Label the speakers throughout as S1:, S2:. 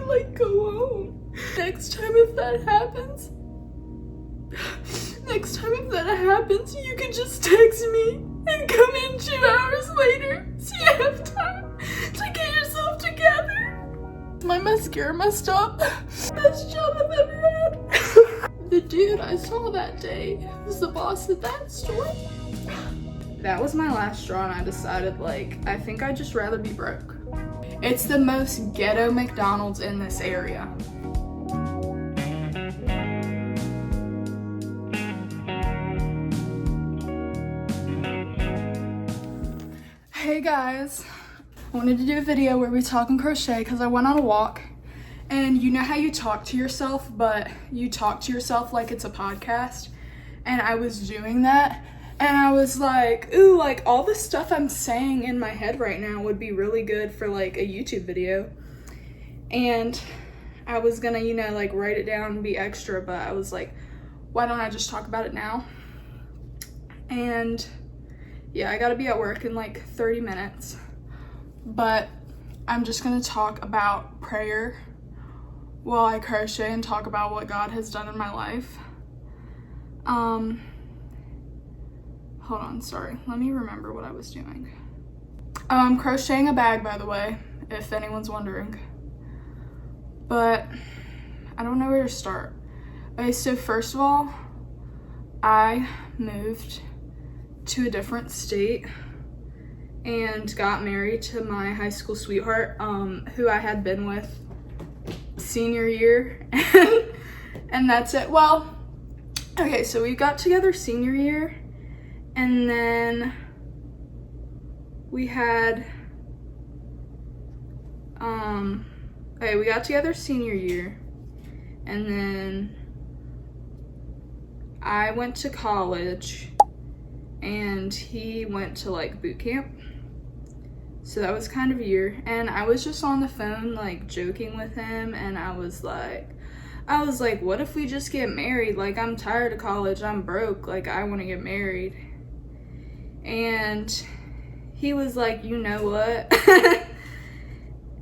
S1: like go home. Next time if that happens, you can just text me and come in 2 hours later so you have time to get yourself together. My mascara messed up. Best job I've ever had. The dude I saw that day was the boss at that store. That was my last straw, and I decided, like, I think I'd just rather be broke. It's the most ghetto McDonald's in this area. Hey guys, I wanted to do a video where we talk and crochet because I went on a walk, and you know how you talk to yourself, but you talk to yourself like it's a podcast, and I was doing that, and I was like, ooh, like all the stuff I'm saying in my head right now would be really good for like a YouTube video, and I was gonna, you know, like write it down and be extra, but I was like, why don't I just talk about it now? And yeah, I gotta be at work in like 30 minutes, but I'm just gonna talk about prayer while I crochet and talk about what God has done in my life. Hold on, sorry, let me remember what I was doing. I'm crocheting a bag, by the way, if anyone's wondering, but I don't know where to start. Okay, so first of all, I moved to a different state and got married to my high school sweetheart, who I had been with senior year, and that's it. Well, okay, so we got together senior year, and then we had, okay, we got together senior year, and then I went to college, and he went to like boot camp, so that was kind of a year, and I was just on the phone like joking with him, and I was like, what if we just get married? Like, I'm tired of college, I'm broke, like I want to get married. And he was like, you know what?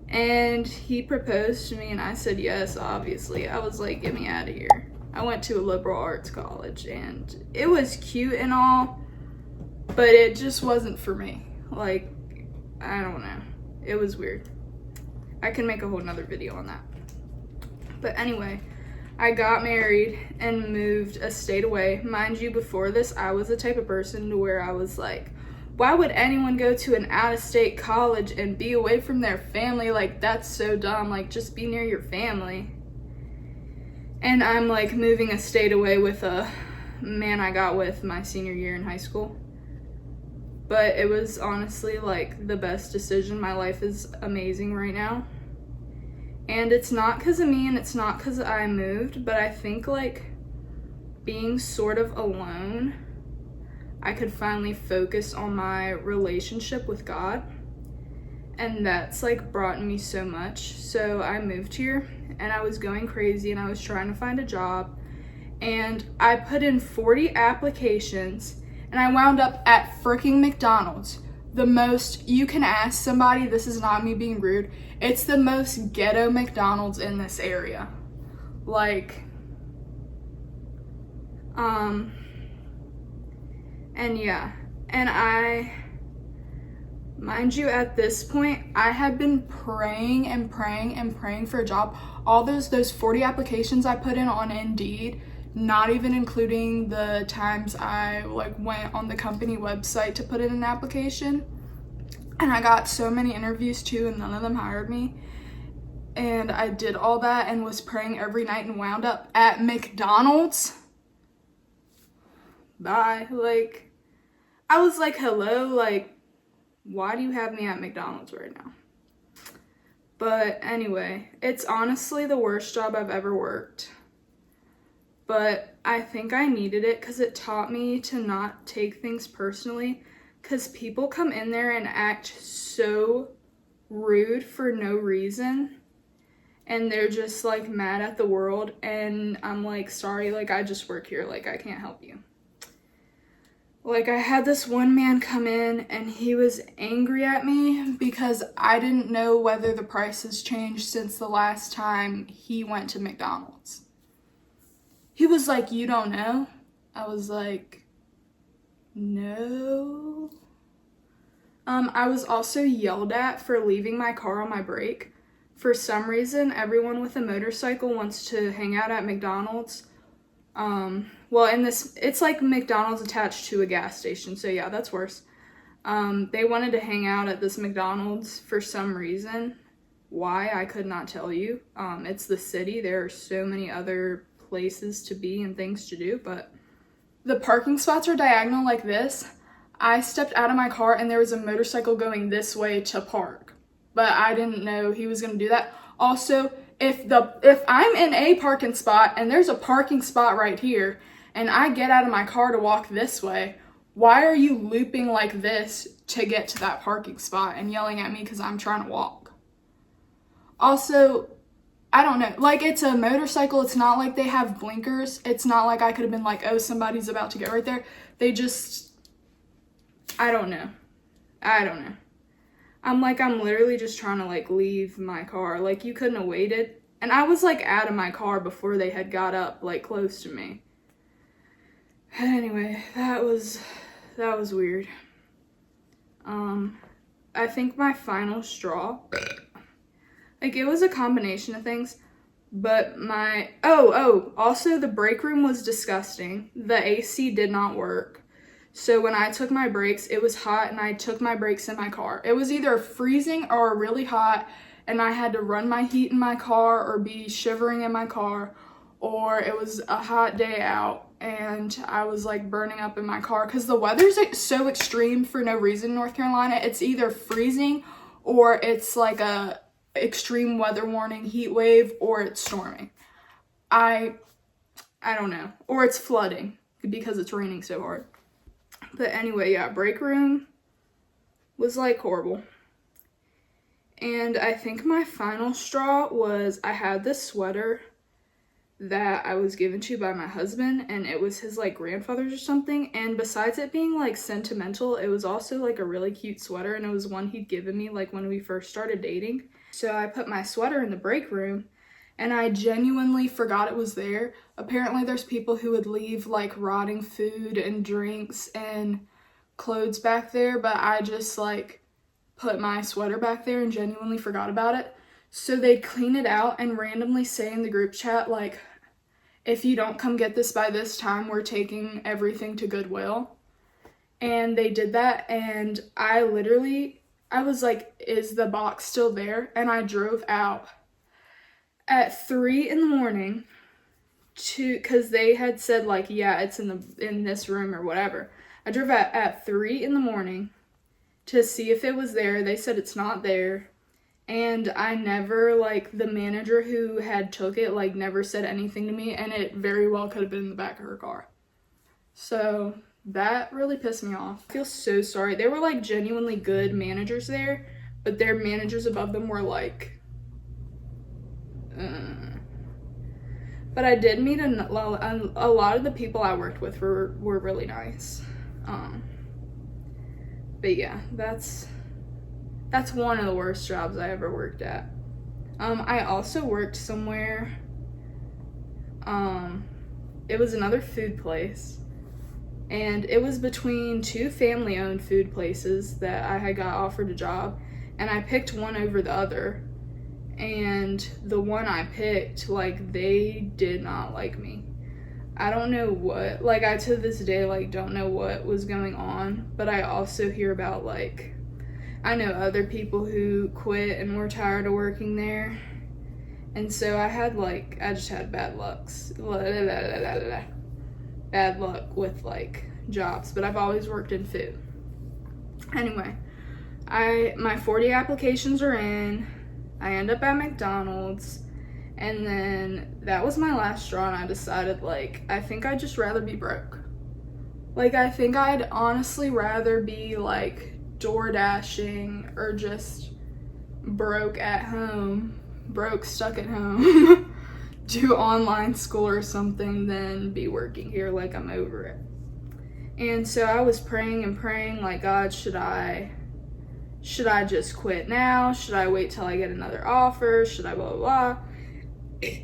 S1: And he proposed to me, and I said yes, obviously. I was like, get me out of here. I went to a liberal arts college, and it was cute and all, but it just wasn't for me. Like, I don't know. It was weird. I can make a whole nother video on that. But anyway, I got married and moved a state away. Mind you, before this, I was the type of person to where I was like, why would anyone go to an out-of-state college and be away from their family? Like, that's so dumb. Like, just be near your family. And I'm like moving a state away with a man I got with my senior year in high school. But it was honestly like the best decision. My life is amazing right now. And it's not because of me, and it's not because I moved, but I think like being sort of alone, I could finally focus on my relationship with God. And that's like brought me so much. So I moved here, and I was going crazy, and I was trying to find a job, and I put in 40 applications, and I wound up at freaking McDonald's. The most, you can ask somebody, this is not me being rude, it's the most ghetto McDonald's in this area. Like, and yeah, and mind you, at this point, I had been praying and praying and praying for a job. All those 40 applications I put in on Indeed, not even including the times I like went on the company website to put in an application. And I got so many interviews too, and none of them hired me. And I did all that and was praying every night and wound up at McDonald's. Bye. Like, I was like, hello, like, why do you have me at McDonald's right now? But anyway, it's honestly the worst job I've ever worked. But I think I needed it because it taught me to not take things personally, because people come in there and act so rude for no reason, and they're just like mad at the world, and I'm like, sorry, like I just work here, like I can't help you. Like, I had this one man come in and he was angry at me because I didn't know whether the prices changed since the last time he went to McDonald's. He was like, "You don't know?" I was like, "No." I was also yelled at for leaving my car on my break. For some reason, everyone with a motorcycle wants to hang out at McDonald's. Well, it's like McDonald's attached to a gas station, so yeah, that's worse. They wanted to hang out at this McDonald's for some reason. Why, I could not tell you. It's the city. There are so many other places to be and things to do, but the parking spots are diagonal like this. I stepped out of my car and there was a motorcycle going this way to park, but I didn't know he was going to do that. Also, if I'm in a parking spot and there's a parking spot right here and I get out of my car to walk this way, why are you looping like this to get to that parking spot and yelling at me because I'm trying to walk? Also, I don't know, like, it's a motorcycle. It's not like they have blinkers. It's not like I could have been like, "Oh, somebody's about to get right there." They just, I don't know. I'm literally just trying to, like, leave my car. Like, you couldn't have waited. And I was, like, out of my car before they had got up, like, close to me. Anyway, that was weird. I think my final straw, like, it was a combination of things, but also the break room was disgusting. The AC did not work. So when I took my breaks, it was hot and I took my breaks in my car. It was either freezing or really hot and I had to run my heat in my car or be shivering in my car, or it was a hot day out and I was like burning up in my car because the weather's so extreme for no reason in North Carolina. It's either freezing or it's like a extreme weather warning heat wave or it's storming. I don't know. Or it's flooding because it's raining so hard. But anyway, yeah, break room was like horrible. And I think my final straw was I had this sweater that I was given to by my husband, and it was his like grandfather's or something. And besides it being like sentimental, it was also like a really cute sweater, and it was one he'd given me like when we first started dating. So I put my sweater in the break room and I genuinely forgot it was there. Apparently there's people who would leave like rotting food and drinks and clothes back there, but I just like put my sweater back there and genuinely forgot about it. So they'd clean it out and randomly say in the group chat, like, "If you don't come get this by this time, we're taking everything to Goodwill." And they did that, and I was like, "Is the box still there?" And I drove out at 3 a.m. because they had said like, "Yeah, it's in this room," or whatever. I drove out at 3 a.m. to see if it was there. They said it's not there. And I never, like, the manager who had took it, like, never said anything to me, and it very well could have been in the back of her car. So that really pissed me off. I feel so sorry. They were, like, genuinely good managers there, but their managers above them were, like, But I did meet a lot of the people I worked with were really nice. But yeah, that's one of the worst jobs I ever worked at. I also worked somewhere, it was another food place, and it was between two family-owned food places that I had got offered a job, and I picked one over the other, and the one I picked, like, they did not like me. I don't know what, like, I to this day, like, don't know what was going on, but I also hear about, like, I know other people who quit and were tired of working there. And so I just had bad luck with, like, jobs. But I've always worked in food. Anyway, my 40 applications are in. I end up at McDonald's. And then that was my last straw, and I decided, like, I think I'd just rather be broke. Like, I think I'd honestly rather be, like, door dashing or just broke at home, stuck at home, do online school or something than be working here. Like, I'm over it. And so I was praying and praying, like, God, should I just quit now? Should I wait till I get another offer? Should I blah, blah, blah?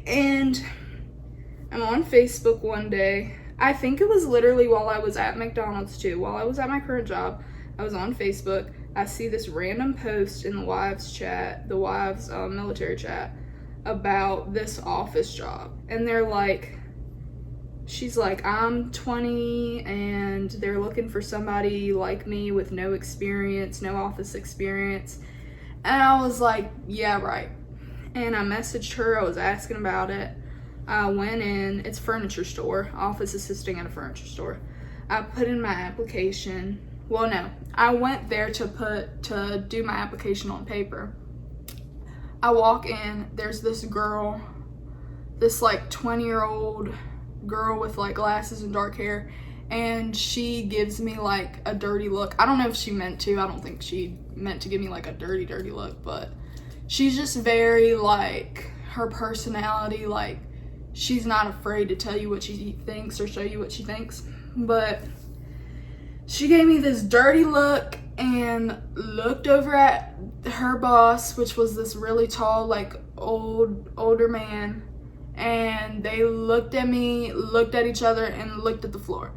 S1: And I'm on Facebook one day. I think it was literally while I was at McDonald's too. While I was at my current job, I was on Facebook. I see this random post in the wives chat, the wives military chat, about this office job. And they're like, she's like, I'm 20 and they're looking for somebody like me with no experience, no office experience. And I was like, yeah, right. And I messaged her, I was asking about it. I went in, it's a furniture store, office assisting at a furniture store. I put in my application. Well, no, I went there to do my application on paper. I walk in, there's this girl, this like 20-year-old girl with like glasses and dark hair, and she gives me like a dirty look. I don't know if she meant to. I don't think she meant to give me like a dirty look, but she's just very like, her personality, like she's not afraid to tell you what she thinks or show you what she thinks. But she gave me this dirty look and looked over at her boss, which was this really tall, like older man. And they looked at me, looked at each other, and looked at the floor.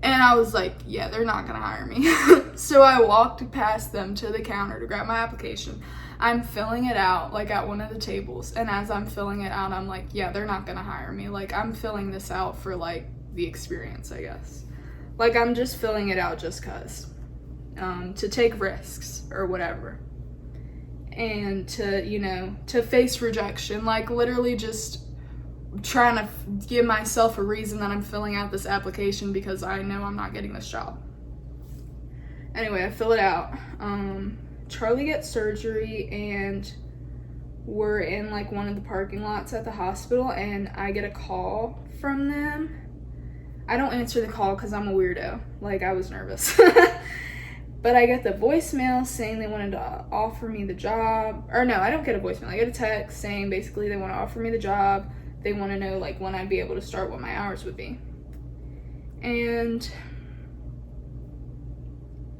S1: And I was like, yeah, they're not gonna hire me. So I walked past them to the counter to grab my application. I'm filling it out, like at one of the tables. And as I'm filling it out, I'm like, yeah, they're not gonna hire me. Like, I'm filling this out for like the experience, I guess. Like, I'm just filling it out just cause. To take risks or whatever. And to, you know, to face rejection. Like, literally just trying to give myself a reason that I'm filling out this application because I know I'm not getting this job. Anyway, I fill it out. Charlie gets surgery and we're in like one of the parking lots at the hospital and I get a call from them. I don't answer the call because I'm a weirdo. Like, I was nervous. But I get the voicemail saying they wanted to offer me the job. Or no, I don't get a voicemail. I get a text saying basically they want to offer me the job. They want to know like when I'd be able to start, what my hours would be. And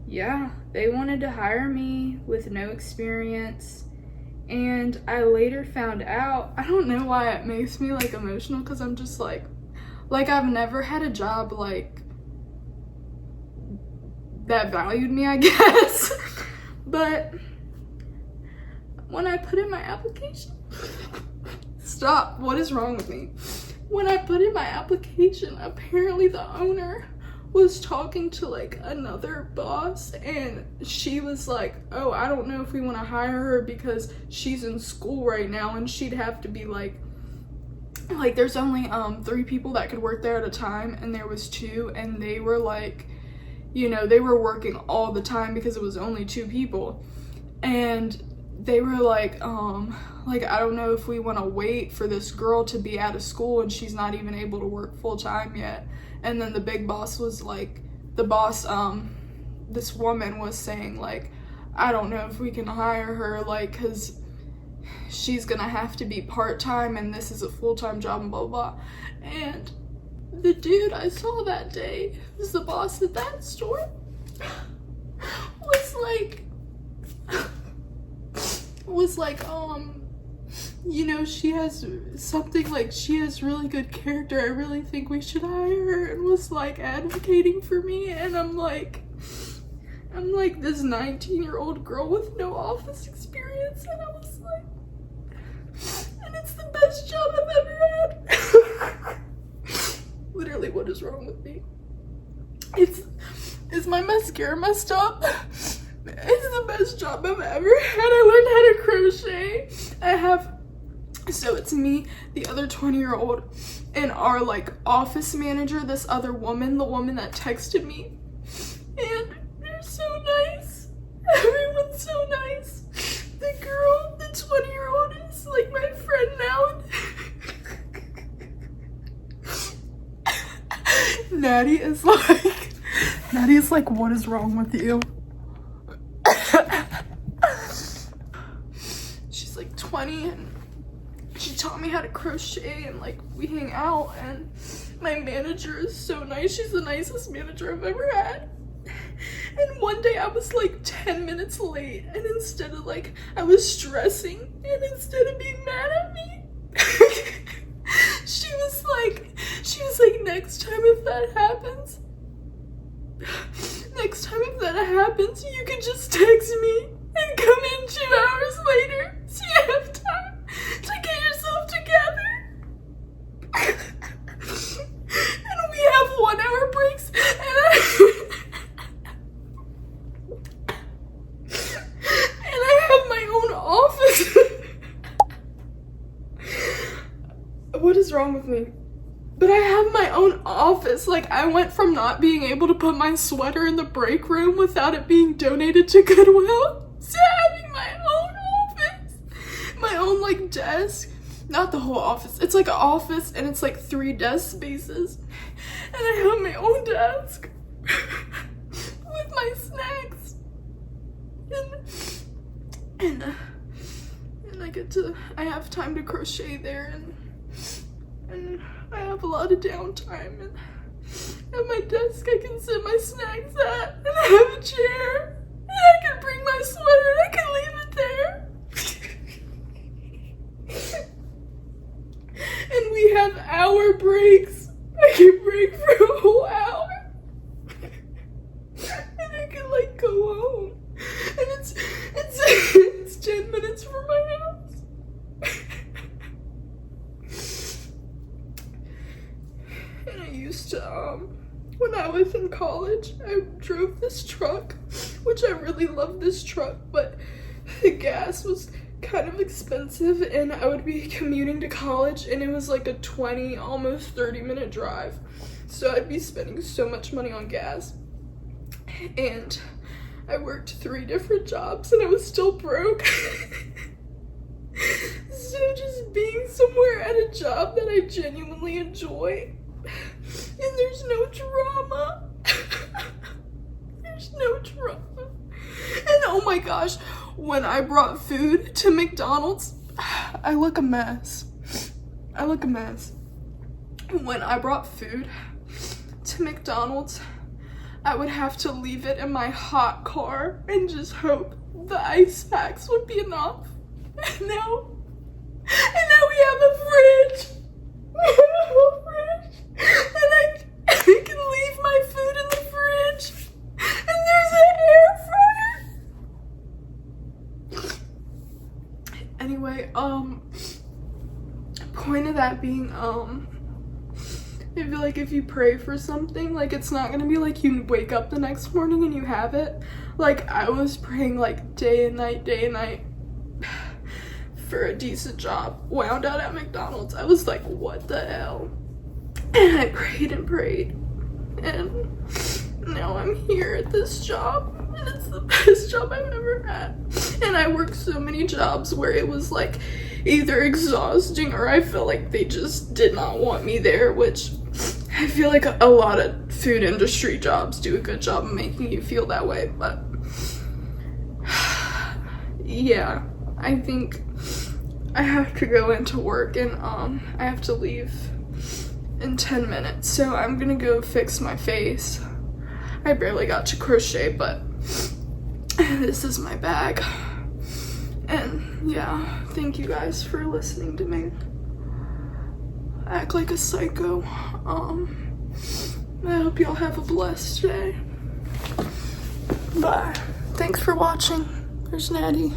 S1: yeah, they wanted to hire me with no experience. And I later found out, I don't know why it makes me like emotional because I'm just like I've never had a job like that valued me, I guess. But when I put in my application, stop, what is wrong with me? When I put in my application, apparently the owner was talking to like another boss and she was like, oh, I don't know if we want to hire her because she's in school right now and she'd have to be like there's only 3 people that could work there at a time and there was 2 and they were like, you know, they were working all the time because it was only 2 people. And they were like, I don't know if we want to wait for this girl to be out of school and she's not even able to work full time yet. And then the big boss was like, this woman was saying like, I don't know if we can hire her, like, cause she's gonna have to be part-time and this is a full-time job and blah, blah, blah. And the dude I saw that day, who's the boss at that store, was like, you know, she has something like, she has really good character, I really think we should hire her, and was like advocating for me. And I'm like this 19-year-old girl with no office experience, and I was like, and it's the best job I've ever had. Literally, what is wrong with me? Is my mascara messed up? It's the best job I've ever had. I learned how to crochet. So it's me, the other 20-year-old, and our like office manager, this other woman, the woman that texted me. And they're so nice. Everyone's so nice. The girl, the 20-year-old, is like my friend now. Natty is like, what is wrong with you? She's like 20 and she's taught me how to crochet, and like we hang out, and my manager is so nice. She's the nicest manager I've ever had. And one day I was like 10 minutes late, and instead of like, I was stressing, and instead of being mad at me, she was like, next time if that happens, you can just text me and come in 2 hours later so you have time to get yourself together. And we have 1 hour breaks, and I have my own office. What is wrong with me? But I have my own office. Like, I went from not being able to put my sweater in the break room without it being donated to Goodwill to having my own office. My own, like, desk. Not the whole office. It's like an office, and it's like 3 desk spaces. And I have my own desk with my snacks. And I have time to crochet there, and I have a lot of downtime, and at my desk I can sit my snacks at, and I have a chair, and I can bring my sweater and I can leave it there. And we have hour breaks. I can break for a whole hour. And I can like go home. And it's 10 minutes from my house. And I used to, when I was in college, I drove this truck, which I really love this truck, but the gas was kind of expensive, and I would be commuting to college, and it was like a 20, almost 30-minute drive. So I'd be spending so much money on gas. And I worked 3 different jobs, and I was still broke. So just being somewhere at a job that I genuinely enjoy, and there's no drama. There's no drama. And oh my gosh, when I brought food to McDonald's, I look a mess. When I brought food to McDonald's, I would have to leave it in my hot car and just hope the ice packs would be enough. And now we have a fridge. And I can leave my food in the fridge. And there's an air fryer. Anyway, point of that being, I feel like if you pray for something, like, it's not gonna be like you wake up the next morning and you have it. Like, I was praying like day and night for a decent job. Wound out at McDonald's. I was like, what the hell? And I prayed and prayed, and now I'm here at this job, and it's the best job I've ever had. And I worked so many jobs where it was like either exhausting or I felt like they just did not want me there, which I feel like a lot of food industry jobs do a good job of making you feel that way. But yeah, I think I have to go into work, and I have to leave in 10 minutes, so I'm gonna go fix my face. I barely got to crochet, but this is my bag. And yeah, thank you guys for listening to me act like a psycho. I hope y'all have a blessed day. Bye. Thanks for watching. There's Natty.